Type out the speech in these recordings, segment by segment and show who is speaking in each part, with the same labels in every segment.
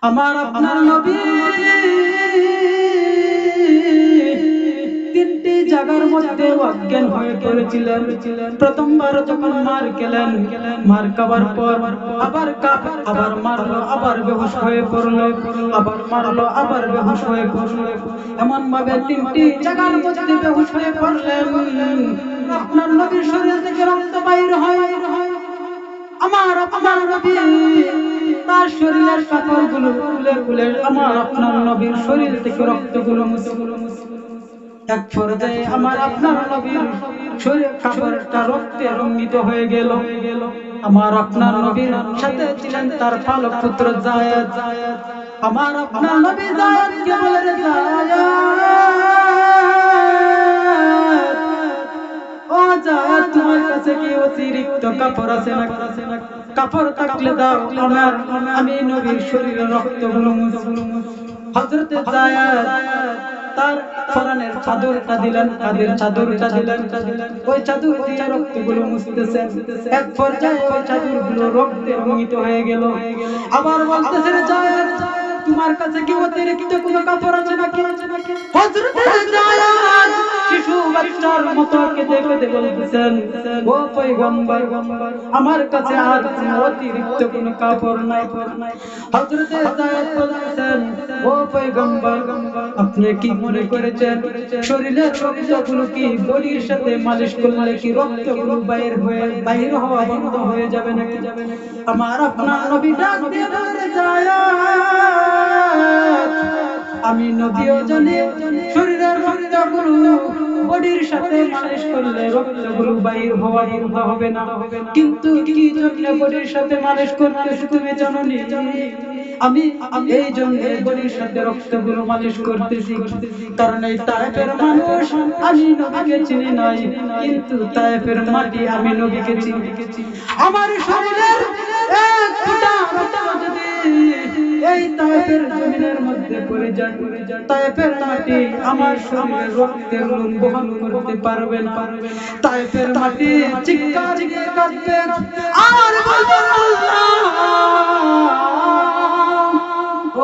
Speaker 1: আমার আপনার নবী তিনটি জায়গার মধ্যে অজ্ঞান হয়ে পড়েছিলেন। প্রথমবার যখন মার খেলেন, মার খাবার পর আবার মারলো, আবার বেহুশ হয়ে পড়লো, আবার মারলো, আবার বেহুশ হয়ে পড়লো। এমন ভাবে তিনটি জায়গার মধ্যে বেহুশ হয়ে পড়লেন। আপনার নবীর শরীর থেকে রক্ত বাইর হয়। আমার আপনার নবী তার শরীরের কাপড়গুলো খুলে খুলে আমার আপনার নবীর শরীর থেকে রক্তগুলো মুছে এক পর্যায়ে আমার আপনার নবীর শরীর কাপড়টা রক্তে রঞ্জিত হয়ে গেল। আমার আপনার নবীর সাথে ছিলেন তার পালক পুত্র যায়েদ। আমার আপনার নবী যায়েদকে বলে, রে যায়েদ, ও যায়েদ, তোমার কাছে কি অতিরিক্ত কাপড় আছে না? কাপড় থাকলে দাও, আমি নবীর শরীরের রক্তগুলো মুছবো। হযরত যায়েদ তার পরনের চাদরটা দিলেন, কাঁধের চাদরটা দিলেন, ওই চাদর দিয়ে রক্তগুলো মুছতেছেন। এক পর্যায়ে ওই চাদরগুলো রক্তে রঙিত হয়ে গেল। আবার বলতেছে, রে যায়েদ, তোমার কাছে কি অতিরিক্ত কোনো কাপড় আছে নাকি? হযরত যায়েদ শিশু বাচ্চার মতো কেঁদে কেঁদে বলতেছেন, ও পয়গম্বর, আমার কাছে আর অতিরিক্ত কোনো কাপড় নাই। হযরত যায়েদ বলতেছেন, ও পয়গম্বর, আপনি কি মনে করেছেন শরীরের রক্তগুলো কি বডির সাথে মালিশ করলে কি রক্তগুলো বাইর হওয়া বন্ধ হয়ে যাবে নাকি? আমার আপনার নবী ডাক দিয়ে বলে, যায়েদ, আমি নবীও জানি শরীরের রক্তগুলো বডির সাথে মালিশ করলে রক্তগুলো বাইর হওয়া বন্ধ হবে না, কিন্তু কি জন্য বডির সাথে মালিশ করতেছি তুমি জানো নি? আমি এই জন্য বডির সাথে রক্তগুলো মালিশ করতেছি কারণ এই তায়েফের মানুষ আমি নবীকে চিনি নাই, কিন্তু তায়েফের মাটি আমি নবীকে চিনি। আমার শরীরের এক ফোঁটা রক্ত যদি এই তায়েফের জমিনের মধ্যে পড়ে যায়, তায়েফের মাটি আমার শরীরের রক্তের লোম বহন করতে পারবে না। তায়েফের মাটি চিৎকার দিয়ে কাঁদবে আর বলবে,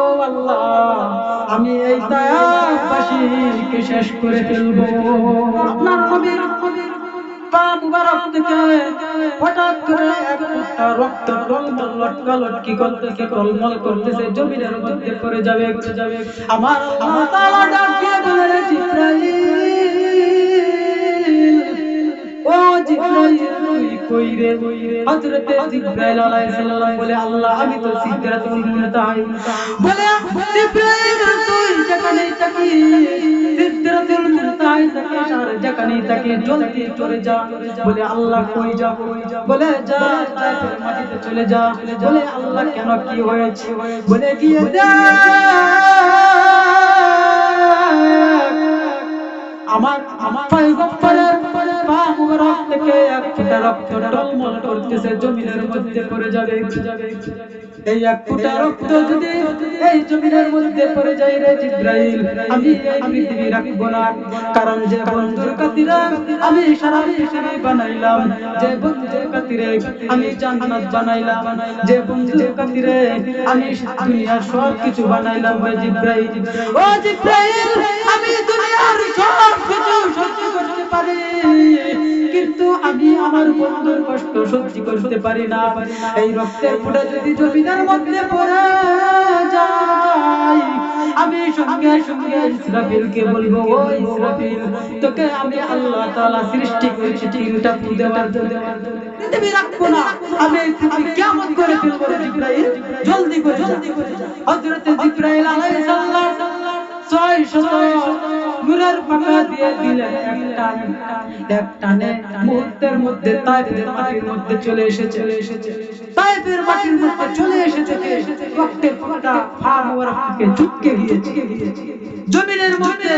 Speaker 1: ও আল্লাহ, আমি এই তায়েফবাসীকে শেষ করে ফেলবো। আপনার নবীর পা মুবারক থেকে হঠাৎ করে এক ফোঁটা রক্ত লটকালটকি করতেছে, টলমল করতেছে, জমিনের মধ্যে পড়ে যাবে। আমার আল্লাহ তাআলা ডাক দিয়ে বলে, জিবরাইল, ও জিবরাইল, তুই কই রে? হযরত জিবরাইল আলাইহিস সালাম বলে, আল্লাহ, আমি তো সিদরাতুল মুনতাহা। বলে, জিবরাইল, তুই যেখানেই থাকিস সিদরাতুল মুনতাহা থেকে আর যেখানেই থাকিস জলদি চলে যা। বলে, আল্লাহ, কই যাব? বলে, যা তায়েফের মাটিতে চলে যা। বলে, আল্লাহ, কেন, কি হয়েছে? বলে, গিয়ে আমার পয়গম্বরের পা মুবারক থেকে এক ফোঁটা রক্ত টলমল করতেছে, জমিনের মধ্যে পড়ে যাবে। এই এক ফোঁটা রক্ত যদি এই জমিনের মধ্যে পড়ে যায়, রে জিবরাইল, আমি এই পৃথিবী রাখবো না। কারণ যে বন্ধুর খাতিরে আমি সারা পৃথিবী বানাইলাম, যে বন্ধুর খাতিরে আমি জান্নাত বানাইলাম, যে বন্ধুর খাতিরে আমি দুনিয়ার সব কিছু বানাইলাম, রে জিবরাইল, ও জিবরাইল, আমি দুনিয়ার সব কিছু সহ্য করতে পারি, কিন্তু আমি আমার বন্ধুর কষ্ট সহ্য করতে পারি না। এই রক্তের ফোঁটা যদি জমিনের মধ্যে পড়ে যায়, আমি সঙ্গে সঙ্গে ইসরাফিলকে বলবো, ও ইসরাফিল, তোকে আমি আল্লাহ তাআলা সৃষ্টি করেছি তিনটা ফু দেওয়ার জন্য, পৃথিবী রাখবো না, আমি কিয়ামত করে ফেলবো। জিবরাইল, জলদি করে যা। হযরত জিবরাইল আলাইহিস সালাম 600 নূরের পাখা দিয়ে দিলেন এক টানে, মুহূর্তের মধ্যে তায়েফের মাটির মধ্যে চলে এসেছে। তায়েফের মাটির মধ্যে চলে এসেছে রক্তের ফোঁটা পা মুবারক থেকে ঝুঁকে গিয়েছে। জমিনের মধ্যে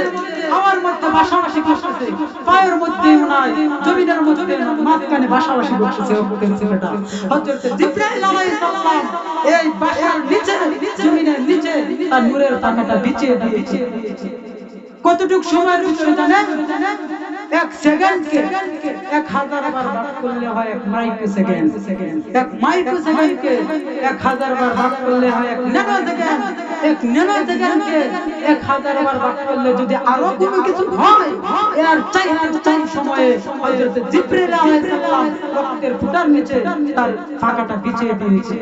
Speaker 1: আমার মধ্যে বাসাবাসি করতেছে, পায়ের মধ্যে নাই, জমিনের মধ্যে মাঝখানে বাসাবাসি করতেছে রক্তের ফোঁটা। হযরত জিবরাইল আলাইহিস সালাম এই বাসার নিচে, জমিনের নিচে তার নূরের পাখাটা বিছিয়ে দিয়েছে। কতটুকু সময়ের ভিতরে জানেন? এক সেকেন্ডকে 1000 বার ভাগ করলে হয় 1 মাইক্রো সেকেন্ড। 1 মাইক্রো সেকেন্ডকে 1000 বার ভাগ করলে হয় 1 ন্যানো সেকেন্ড। 1 ন্যানো সেকেন্ডকে 1000 বার ভাগ করলে যদি আরো কোনো কিছু হয়, এর 4 সময়ে হযরত জিবরাইল আলাইহিস সালাম রক্তের ফুটার নিচে তার ফাঁকাটা বিছিয়ে দিয়েছে।